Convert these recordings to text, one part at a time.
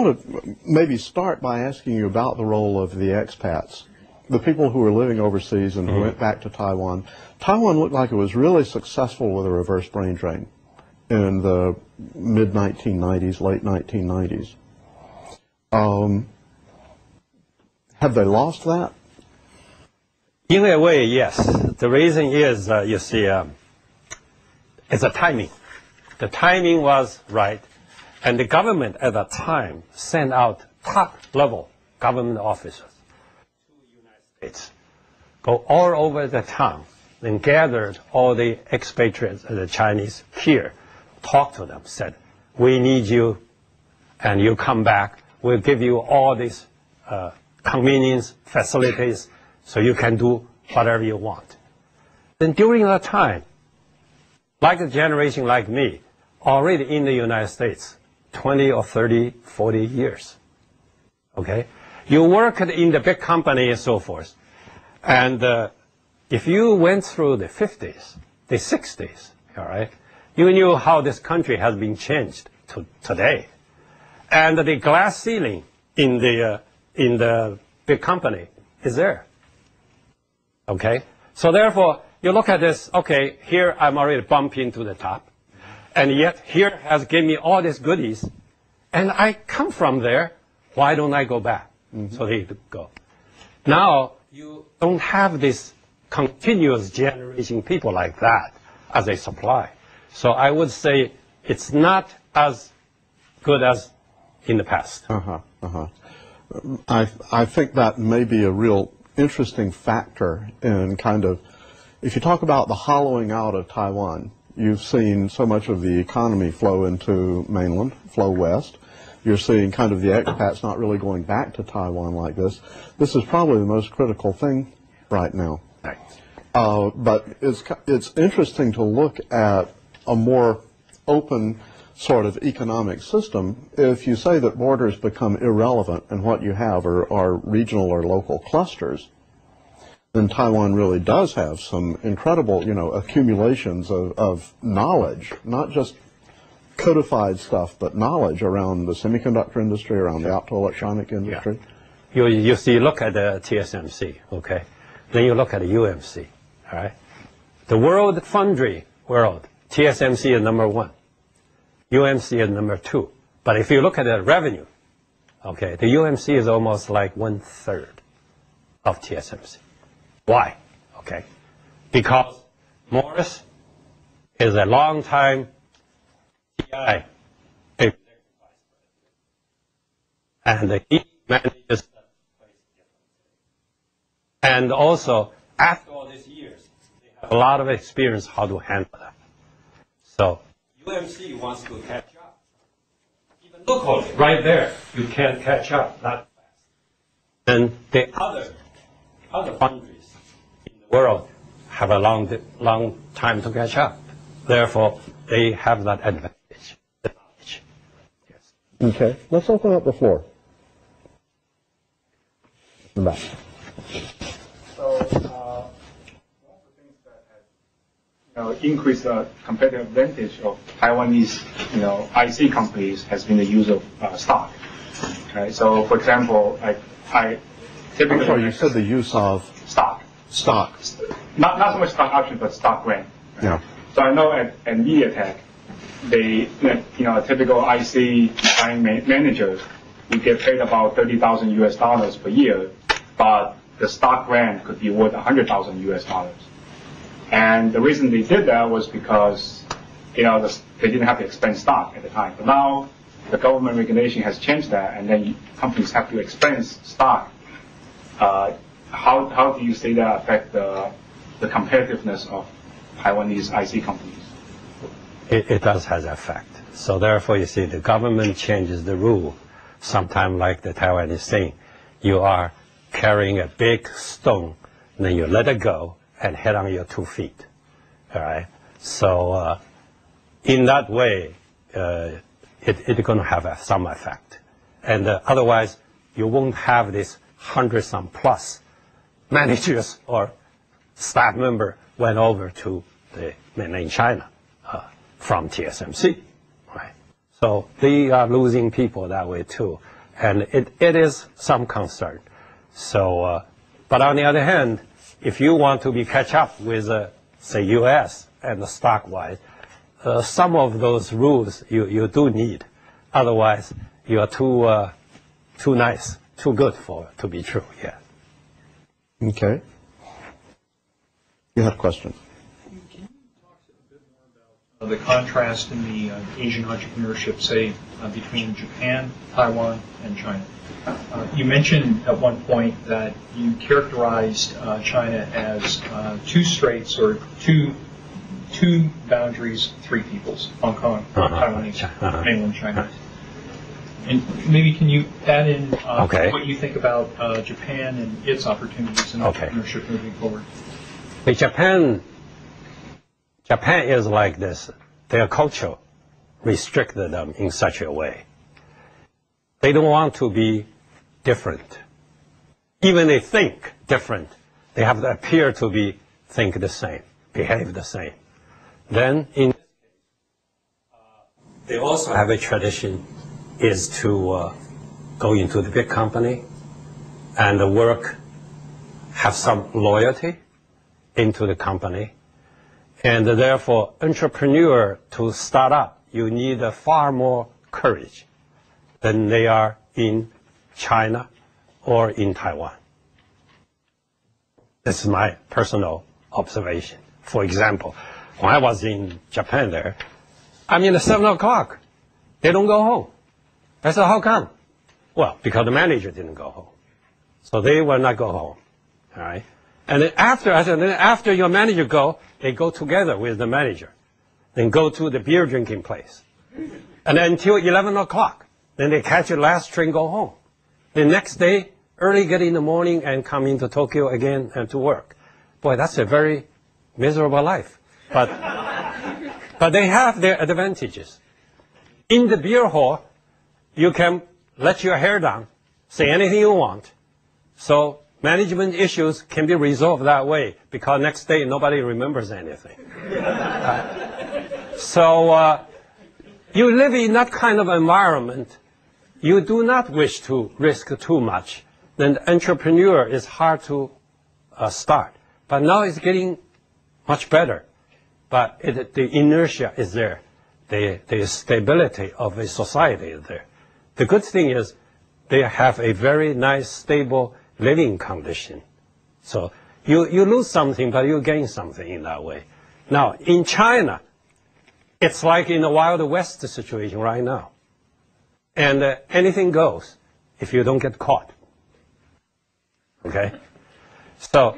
want to maybe start by asking you about the role of the expats, the people who were living overseas and who went back to Taiwan. Taiwan looked like it was really successful with a reverse brain drain in the mid-1990s, late 1990s. Have they lost that? In a way, yes. The reason is, you see, it's a timing. The timing was right. And the government at that time sent out top-level government officers to the United States, go all over the town, and gathered all the expatriates and the Chinese here, talked to them, said, we need you, and you come back. We'll give you all these convenience, facilities, so you can do whatever you want. Then during that time, like a generation like me, already in the United States, 20 or 30, 40 years, okay? You worked in the big company and so forth. And if you went through the 50s, the 60s, all right, you knew how this country has been changed to today. And the glass ceiling in the big company is there, okay? So therefore, you look at this, okay, here I'm already bumping to the top. And yet here has given me all these goodies. And I come from there. Why don't I go back? So they go. Now, you don't have this continuous generation people like that as a supply. So I would say it's not as good as in the past. I think that may be a real interesting factor in kind of, if you talk about the hollowing out of Taiwan, you've seen so much of the economy flow into mainland, flow west. You're seeing kind of the expats not really going back to Taiwan like this. This is probably the most critical thing right now. Right. But it's interesting to look at a more open sort of economic system. If you say that borders become irrelevant and what you have are regional or local clusters, then Taiwan really does have some incredible, accumulations of knowledge, not just codified stuff, but knowledge around the semiconductor industry, around the optoelectronic industry. Yeah. You see, look at the TSMC, okay? Then you look at the UMC, all right? The world foundry world, TSMC is number 1. UMC is number 2. But if you look at the revenue, okay, the UMC is almost like 1/3 of TSMC. Why? Okay. Because Morris is a long time TI executive vice president. And he manages that place differently. And also, after all these years, they have a lot of experience how to handle that. So UMC wants to catch up. Even locally, right there, you can't catch up that fast. And the other foundries in the world have a long time to catch up. Therefore, they have that advantage, the knowledge. Yes. Okay, let's open up the floor. In the back. So, one of the things that has, increased the competitive advantage of Taiwanese, IC companies has been the use of stock. Right. So, for example, I typically. I'm sorry, you said the use of stock. Stock. Not so much stock option, but stock grant. Right? Yeah. So I know at MediaTek, they, a typical IC buying manager, you get paid about $30,000 per year, but the stock grant could be worth $100,000. And the reason they did that was because, they didn't have to expense stock at the time. But now the government regulation has changed that, and then companies have to expense stock. How do you say that affect the competitiveness of Taiwanese IC companies? It does have an effect. So therefore, you see, the government changes the rule. Sometimes, like the Taiwanese saying, you are carrying a big stone, and then you let it go and head on your 2 feet. All right. So in that way, it's going to have some effect. And otherwise, you won't have this 100-some plus managers or staff member went over to the mainland China from TSMC, right? So they are losing people that way too. and it is some concern. So, but on the other hand, if you want to catch up with, say, U.S. and the stock-wise, some of those rules you do need. Otherwise, you are too nice, too good to be true. Yeah. Okay. You had a question. Can you talk a bit more about the contrast in the Asian entrepreneurship, say, between Japan, Taiwan, and China? You mentioned at one point that you characterized China as two straits or two boundaries, three peoples: Hong Kong, Taiwanese, mainland Chinese. And maybe can you add in what you think about Japan and its opportunities in entrepreneurship moving forward? Japan is like this. Their culture restricted them in such a way. They don't want to be different. Even they think different, they have to appear to think the same, behave the same. Then in this case, they also have a tradition is to go into the big company and work, have some loyalty into the company. And therefore, entrepreneur to start up, you need far more courage than they are in China or in Taiwan. This is my personal observation. For example, when I was in Japan there, I mean, at 7 o'clock, they don't go home. I said, how come? Well, because the manager didn't go home. So they will not go home. All right? And then after your manager go, they go together with the manager. Then go to the beer drinking place. And then until 11 o'clock. Then they catch the last train, go home. The next day, early get in the morning and come into Tokyo again and to work. Boy, that's a very miserable life. But they have their advantages. In the beer hall, you can let your hair down, say anything you want. So management issues can be resolved that way because next day nobody remembers anything. So you live in that kind of environment. You do not wish to risk too much. Then the entrepreneur is hard to start. But now it's getting much better. But the inertia is there. The stability of a society is there. The good thing is they have a very nice, stable living condition. So you lose something, but you gain something in that way. Now, in China, it's like in the Wild West situation right now. And anything goes if you don't get caught. Okay? So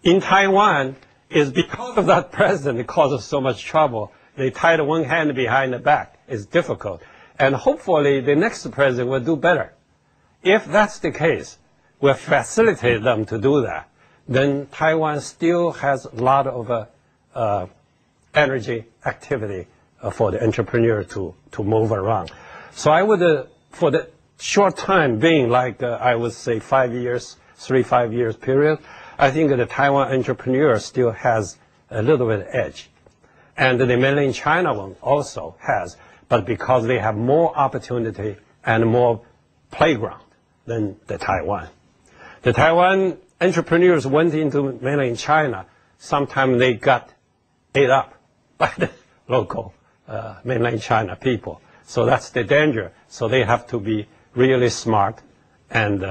in Taiwan, is because of that president it causes so much trouble. They tied one hand behind the back. It's difficult. And hopefully the next president will do better. If that's the case, we'll facilitate them to do that. Then Taiwan still has a lot of energy, activity for the entrepreneur to move around. So I would, for the short time being, like I would say 5 years, 3-5 years period, I think the Taiwan entrepreneur still has a little bit edge. And the mainland China one also has, but because they have more opportunity and more playground than the Taiwan. The Taiwan entrepreneurs went into mainland China. Sometimes they got ate up by the local mainland China people. So that's the danger. So they have to be really smart and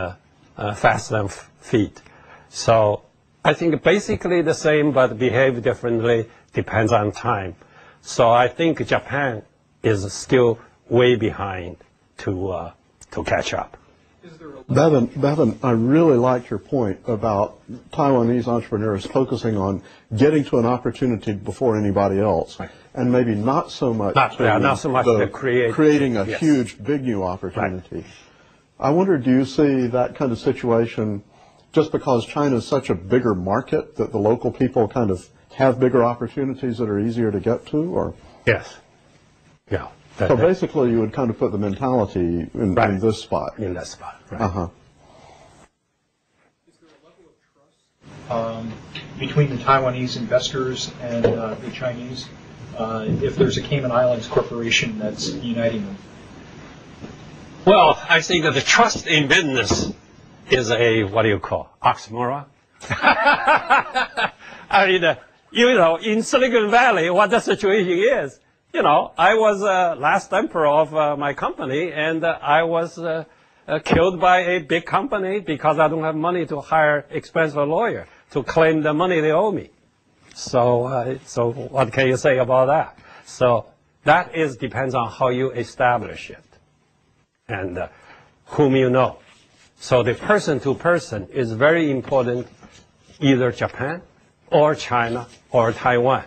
fast on feet. So I think basically the same, but behave differently, depends on time. So I think Japan is still way behind to catch up. Bevan, I really like your point about Taiwanese entrepreneurs focusing on getting to an opportunity before anybody else, right, and maybe not so much creating a huge, big new opportunity. Right. I wonder, do you see that kind of situation just because China is such a bigger market that the local people kind of have bigger opportunities that are easier to get to, or? Yes. Yeah. So basically, you would kind of put the mentality in this spot. In that spot, right. Uh-huh. Is there a level of trust between the Taiwanese investors and the Chinese if there's a Cayman Islands corporation that's uniting them? Well, I think that the trust in business is a, what do you call, oxymoron? I mean, in Silicon Valley, what the situation is, I was last emperor of my company, and I was killed by a big company because I don't have money to hire expensive lawyer to claim the money they owe me. So what can you say about that? So that depends on how you establish it and whom you know. So the person to person is very important, either Japan or China or Taiwan.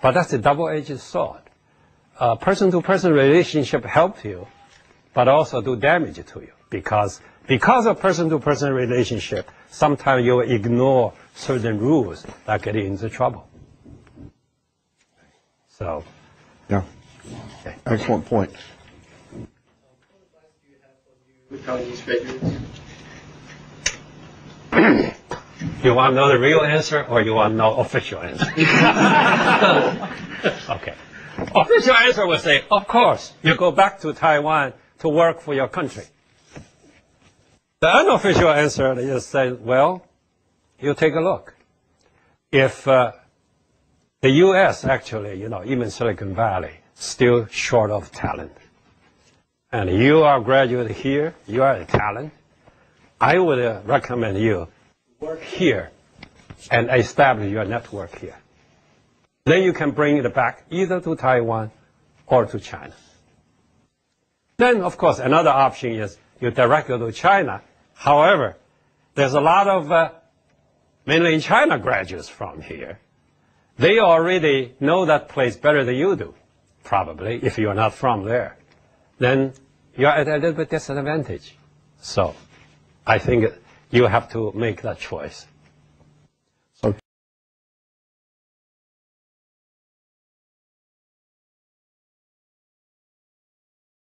But that's a double-edged sword. Person to person relationship help you, but also do damage to you because of person to person relationship, sometimes you ignore certain rules that get you into trouble. So, Yeah. okay. Excellent point. Chinese figures. You want to know the real answer or you want to know official answer? Okay. Official answer would say, of course, you go back to Taiwan to work for your country. The unofficial answer is say, well, you take a look. If the U.S. actually, even Silicon Valley, still short of talent, and you are a graduate here, you are a talent, I would recommend you work here and establish your network here. Then you can bring it back either to Taiwan or to China. Then, of course, another option is you direct it to China. However, there's a lot of mainland China graduates from here. They already know that place better than you do, probably, if you're not from there. Then you're at a little bit disadvantage. So I think you have to make that choice.